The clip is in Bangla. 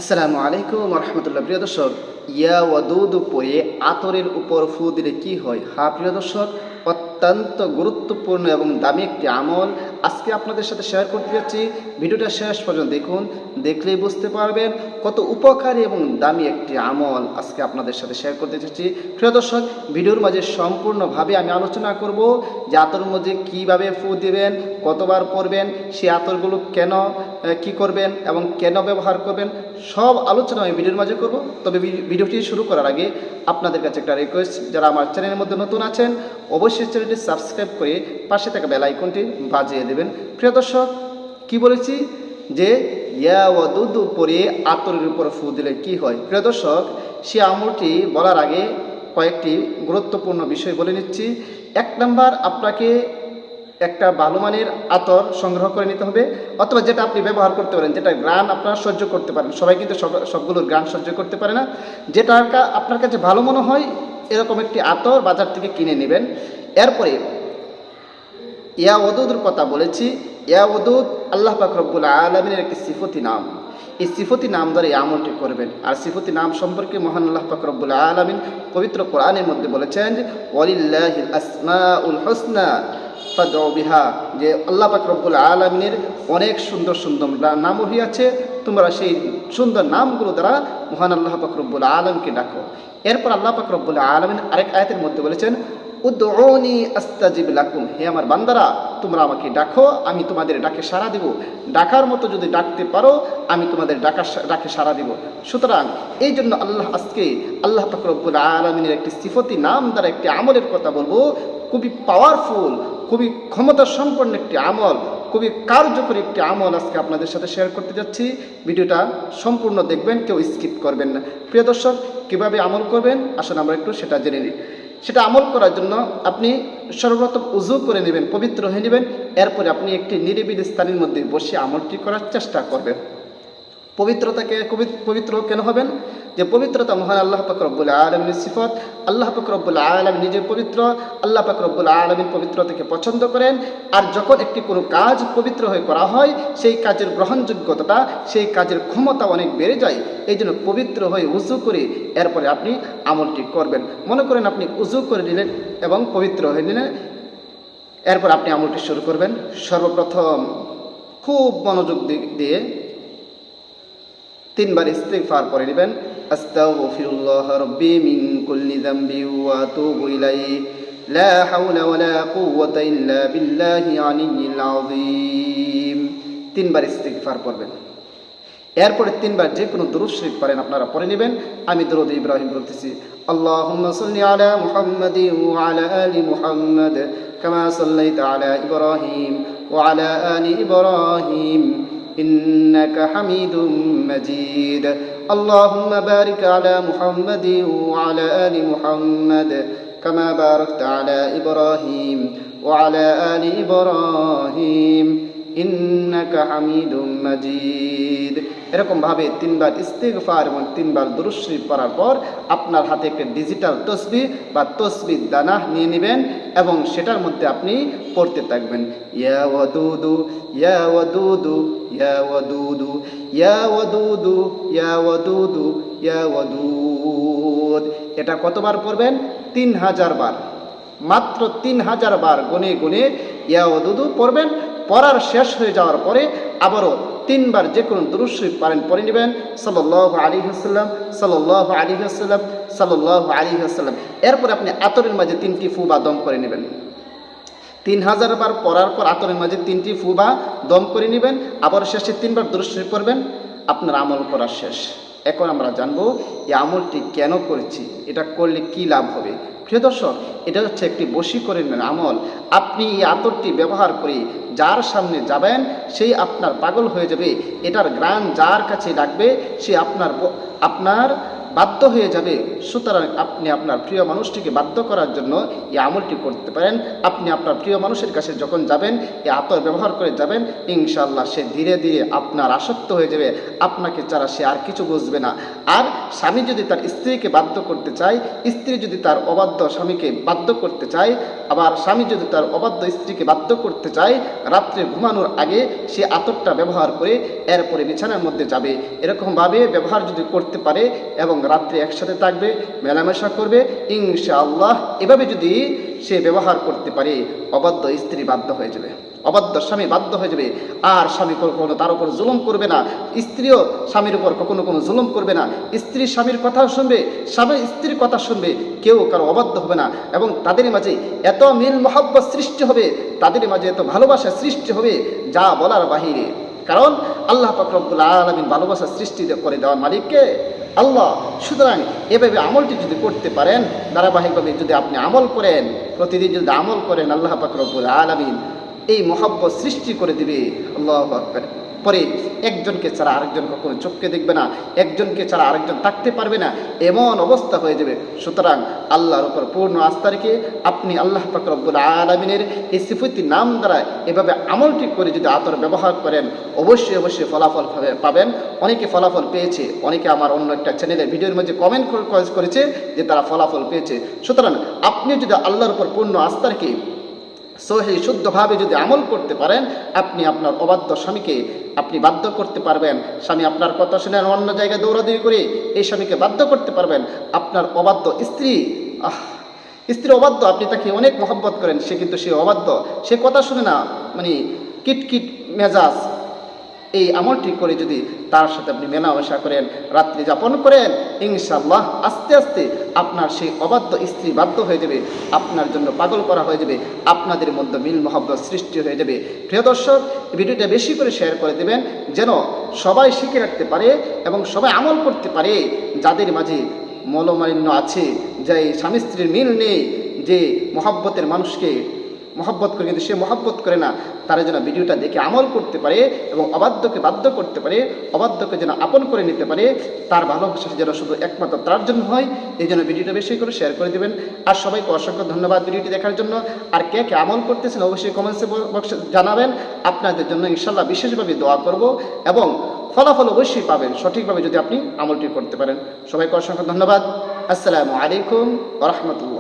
আসসালামু আলাইকুম রহমতুল্লাহ। প্রিয় দর্শক, ইয়া ওয়াদুদ পরে আতরের উপর ফু দিলে কি হয়? হ্যাঁ প্রিয় দর্শক, অত্যন্ত গুরুত্বপূর্ণ এবং দামি একটি আমল আজকে আপনাদের সাথে শেয়ার করতে যাচ্ছি। ভিডিওটা শেষ পর্যন্ত দেখুন, দেখলেই বুঝতে পারবেন কত উপকারী এবং দামি একটি আমল আজকে আপনাদের সাথে শেয়ার করতে যাচ্ছি। প্রিয় দর্শক, ভিডিওর মাঝে সম্পূর্ণভাবে আমি আলোচনা করব যে আতরের মধ্যে কীভাবে ফু দিবেন, কতবার পরবেন, সেই আতরগুলো কেন কি করবেন এবং কেন ব্যবহার করবেন, সব আলোচনা আমি ভিডিওর মাঝে করব। তবে ভিডিওটি শুরু করার আগে আপনাদের কাছে একটা রিকোয়েস্ট, যারা আমার চ্যানেলের মধ্যে নতুন আছেন অবশ্যই চ্যানেলটি সাবস্ক্রাইব করে পাশে থাকা বেল আইকনটি বাজিয়ে দেবেন। প্রিয় দর্শক, কি বলেছি যে ইয়া ওয়াদুদ পরে আতরের উপর ফু দিলে কি হয়? প্রিয় দর্শক, সে আমলটি বলার আগে কয়েকটি গুরুত্বপূর্ণ বিষয় বলে নিচ্ছি। এক নাম্বার, আপনাকে একটা ভালো মানের আতর সংগ্রহ করে নিতে হবে, অথবা যেটা আপনি ব্যবহার করতে পারেন, যেটা গ্রান আপনারা সহ্য করতে পারেন। সবাই কিন্তু সবগুলোর গ্রান সহ্য করতে পারে না। যেটা আপনার কাছে ভালো মনে হয় এরকম একটি আতর বাজার থেকে কিনে নেবেন। এরপরে ইয়া ওয়াদুদের কথা বলেছি। ইয়া ওয়াদুদ আল্লাহ পাক রব্বুল আলামিনের একটি সিফতি নাম। এই সিফতি নাম দ্বারা এই আমলটি করবেন। আর সিফতি নাম সম্পর্কে মহান আল্লাহ পাক রব্বুল আলামিন পবিত্র কোরআনের মধ্যে বলেছেন, ওয়ালিল্লাহিল আসমাউল হুসনা ফাদউ বিহা, যে আল্লাহ পাক রব্বুল আলামিনের অনেক সুন্দর সুন্দর নাম রহিয়াছে, তোমরা সেই সুন্দর নামগুলো দ্বারা মহান আল্লাহ পাক রব্বুল আলামিনকে ডাকো। এরপর আল্লাহ পাক রব্বুল আলামিন আরেক আয়াতের মধ্যে বলেছেন, উদউনি আস্তাজিব লাকুম, হে আমার বান্দারা তোমরা আমাকে ডাকো, আমি তোমাদের ডাকে সাড়া দিব। ডাকার মতো যদি ডাকতে পারো আমি তোমাদের ডাকে সাড়া দিব। সুতরাং এই জন্য আজকে আল্লাহ পাক রব্বুল আলামিনের একটি সিফতি নাম দ্বারা একটি আমলের কথা বলবো। খুবই পাওয়ারফুল, খুবই ক্ষমতা সম্পন্ন একটি আমল, খুবই কার্যকরী একটি আমল আজকে আপনাদের সাথে শেয়ার করতে যাচ্ছি। ভিডিওটা সম্পূর্ণ দেখবেন, কেউ স্কিপ করবেন না। প্রিয় দর্শক, কীভাবে আমল করবেন আসুন আমরা একটু সেটা জেনে নিই। সেটা আমল করার জন্য আপনি সর্বপ্রথম উজু করে নেবেন, পবিত্র হয়ে নেবেন। এরপরে আপনি একটি নিরিবিলি স্থানের মধ্যে বসে আমলটি করার চেষ্টা করবেন। পবিত্র কেন হবেন? যে পবিত্রতা মহান আল্লাহ পাক রব্বুল আলামিনের সিফত। আল্লাহ পাক রব্বুল আলামিন নিজে পবিত্র, আল্লাহ পাক রব্বুল আলামিন পবিত্রতাকে পছন্দ করেন। আর যখন একটি কোনো কাজ পবিত্র হয়ে করা হয় সেই কাজের গ্রহণযোগ্যতাটা, সেই কাজের ক্ষমতা অনেক বেড়ে যায়। এই জন্য পবিত্র হয়ে উজু করে এরপরে আপনি আমলটি করবেন। মনে করেন আপনি উজু করে নিলেন এবং পবিত্র হয়ে নিলেন, এরপর আপনি আমলটি শুরু করবেন। সর্বপ্রথম খুব মনোযোগ দিয়ে 3 বার ইস্তিগফার পড়ে নেবেন। আস্তাগফিরুল্লাহ রাব্বি মিন কুল্লি যামবি ওয়া আতুবু ইলাইহি লা হাওলা ওয়ালা কুওয়াতা ইল্লা বিল্লাহি আলিয়্যিল আযীম। 3 বার ইস্তিগফার পড়বেন। এরপরে 3 বার যে কোনো দুরূদ শরীফ পড়েন আপনারা পড়ে নেবেন। আমি দুরূদ ইব্রাহিম বলতেছি, আল্লাহুম্মা সাল্লি আলা মুহাম্মাদিন ওয়া আলা আলি মুহাম্মাদ কামা সাল্লাইতা আলা ইব্রাহিম ওয়া আলা আলি ইব্রাহিম إنك حميد مجيد اللهم بارك على محمد وعلى آل محمد كما باركت على إبراهيم وعلى آل إبراهيم إنك حميد مجيد। এরকম ভাবে 3 বার ইস্তিগফার এবং 3 বার দুরূদ শরীফ পড়ার পর আপনার হাতে একটা ডিজিটাল তসবিহ বা তসবিহ দানা নিয়ে নেবেন এবং সেটার মধ্যে আপনি পড়তে থাকবেন, ইয়া ওয়াদুদু ইয়া ওয়াদুদু ইয়া ওয়াদুদু ইয়া ওয়াদুদু ইয়া ওয়াদুদু ইয়া ওয়াদুদ। এটা কতবার পড়বেন? 3000 বার। মাত্র 3000 বার গুনে গুনে ইয়া ওয়াদুদু পড়বেন। পড়ার শেষ হয়ে যাওয়ার পরে আবারও 3 বার যে কোনো দুরূদ শরীফ পড়ে নেবেন, সাল্লাল্লাহু আলাইহি ওয়াসাল্লাম সাল্লাল্লাহু আলাইহি ওয়াসাল্লাম সাল্লাল্লাহু আলাইহি ওয়াসাল্লাম। এরপরে আপনি আতরের মাঝে 3টি ফু বা দম করে নেবেন। 3000 বার পড়ার পর আতরের মাঝে 3টি ফু বা দম করে নেবেন। আবার শেষে 3 বার দুরূদ শরীফ পড়বেন। আপনার আমল করা শেষ। এখন আমরা জানবো এই আমলটি কেন করেছি, এটা করলে কি লাভ হবে। প্রিয় দর্শক, এটা হচ্ছে একটি বশীকরণের আমল। আপনি এই আতরটি ব্যবহার করে যার সামনে যাবেন সেই আপনার পাগল হয়ে যাবে। এটার গ্রান যার কাছে লাগবে সে আপনার বাধ্য হয়ে যাবে। সুতরাং আপনি আপনার প্রিয় মানুষটিকে বাধ্য করার জন্য এই আমলটি করতে পারেন। আপনি আপনার প্রিয় মানুষের কাছে যখন যাবেন, এই আতর ব্যবহার করে যাবেন, ইনশাআল্লাহ সে ধীরে ধীরে আপনার আসক্ত হয়ে যাবে, আপনাকে ছাড়া সে আর কিছু বুঝবে না। আর স্বামী যদি তার স্ত্রীকে বাধ্য করতে চায়, স্ত্রী যদি তার অবাধ্য স্বামীকে বাধ্য করতে চায়, আবার স্বামী যদি তার অবাধ্য স্ত্রীকে বাধ্য করতে চায়, রাত্রে ঘুমানোর আগে সে আতরটা ব্যবহার করে এরপরে বিছানার মধ্যে যাবে। এরকমভাবে ব্যবহার যদি করতে পারে এবং রাত্রে একসাথে থাকবে, মেলামেশা করবে, ইনশাআল্লাহ এভাবে যদি সে ব্যবহার করতে পারে, অবাধ্য স্ত্রী বাধ্য হয়ে যাবে, অবাধ্য স্বামী বাধ্য হয়ে যাবে। আর স্বামী কখনো তার উপর জুলুম করবে না, স্ত্রীও স্বামীর উপর কখনো কোনো জুলুম করবে না। স্ত্রী স্বামীর কথা শুনবে, স্বামী স্ত্রীর কথা শুনবে, কেউ কারো অবাধ্য হবে না। এবং তাদের মাঝে এত মিল মহব্বত সৃষ্টি হবে, তাদের মাঝে এত ভালোবাসা সৃষ্টি হবে যা বলার বাহিরে। কারণ আল্লাহ পাক রব্বুল আলামিন ভালোবাসা সৃষ্টি করে দেওয়ার মালিককে আল্লাহ। সুতরাং এভাবে আমলটি যদি করতে পারেন, ধারাবাহিকভাবে যদি আপনি আমল করেন, প্রতিদিন যদি আমল করেন, আল্লাহ পাক রব্বুল আলামিন এই মহব্বত সৃষ্টি করে দিবে। আল্লাহু আকবার। পরে একজনকে ছাড়া আরেকজন কখনো চোখকে দেখবে না, একজনকে ছাড়া আরেকজন থাকতে পারবে না, এমন অবস্থা হয়ে যাবে। সুতরাং আল্লাহর উপর পূর্ণ আস্থা রেখে আপনি আল্লাহ পাক রব্বুল আলামিনের এই সিফাতি নাম দ্বারা এভাবে আমলটি করে যদি আতর ব্যবহার করেন, অবশ্যই অবশ্যই ফলাফল পাবেন। অনেকে ফলাফল পেয়েছে, অনেকে আমার অন্য একটা চ্যানেলের ভিডিওর মধ্যে কমেন্ট করেছে যে তারা ফলাফল পেয়েছে। সুতরাং আপনি যদি আল্লাহর উপর পূর্ণ আস্থা রেখে সহি শুদ্ধভাবে যদি আমল করতে পারেন, আপনি আপনার অবাধ্য স্বামীকে আপনি বাধ্য করতে পারবেন। স্বামী আপনার কথা শুনে অন্য জায়গায় দৌড়াদৌড়ি করে এই স্বামীকে বাধ্য করতে পারবেন। আপনার অবাধ্য স্ত্রী স্ত্রী অবাধ্য, আপনি তাকে অনেক মহব্বত করেন, সে কিন্তু সে অবাধ্য, সে কথা শুনে না, মানে কিটকিট মেজাজ। এই আমলটি করে যদি তার সাথে আপনি মেলামেশা করেন, রাত্রি যাপন করেন, ইনশাআল্লাহ আস্তে আস্তে আপনার সেই অবাধ্য স্ত্রী বাধ্য হয়ে যাবে, আপনার জন্য পাগল করা হয়ে যাবে, আপনাদের মধ্যে মিল মহব্বত সৃষ্টি হয়ে যাবে। প্রিয় দর্শক, ভিডিওটা বেশি করে শেয়ার করে দেবেন যেন সবাই শিখে রাখতে পারে এবং সবাই আমল করতে পারে। যাদের মাঝে মলমালিন্য আছে, যে স্বামী স্ত্রীর মিল নেই, যে মহব্বতের মানুষকে মহব্বত করে কিন্তু সে মহব্বত করে না, তারা যেন ভিডিওটা দেখে আমল করতে পারে এবং অবাধ্যকে বাধ্য করতে পারে, অবাধ্যকে যেন আপন করে নিতে পারে, তার ভালোবাসা যেন শুধু একমাত্র তার জন্য হয়। এই জন্য ভিডিওটা বেশি করে শেয়ার করে দেবেন। আর সবাইকে অসংখ্য ধন্যবাদ ভিডিওটি দেখার জন্য। আর কে কে আমল করতেছেন অবশ্যই কমেন্টস বক্সে জানাবেন। আপনাদের জন্য ইনশাআল্লাহ বিশেষভাবে দোয়া করব এবং ফলাফল অবশ্যই পাবেন সঠিকভাবে যদি আপনি আমলটি করতে পারেন। সবাইকে অসংখ্য ধন্যবাদ। আসসালামু আলাইকুম ওয়া রাহমাতুল্লাহ।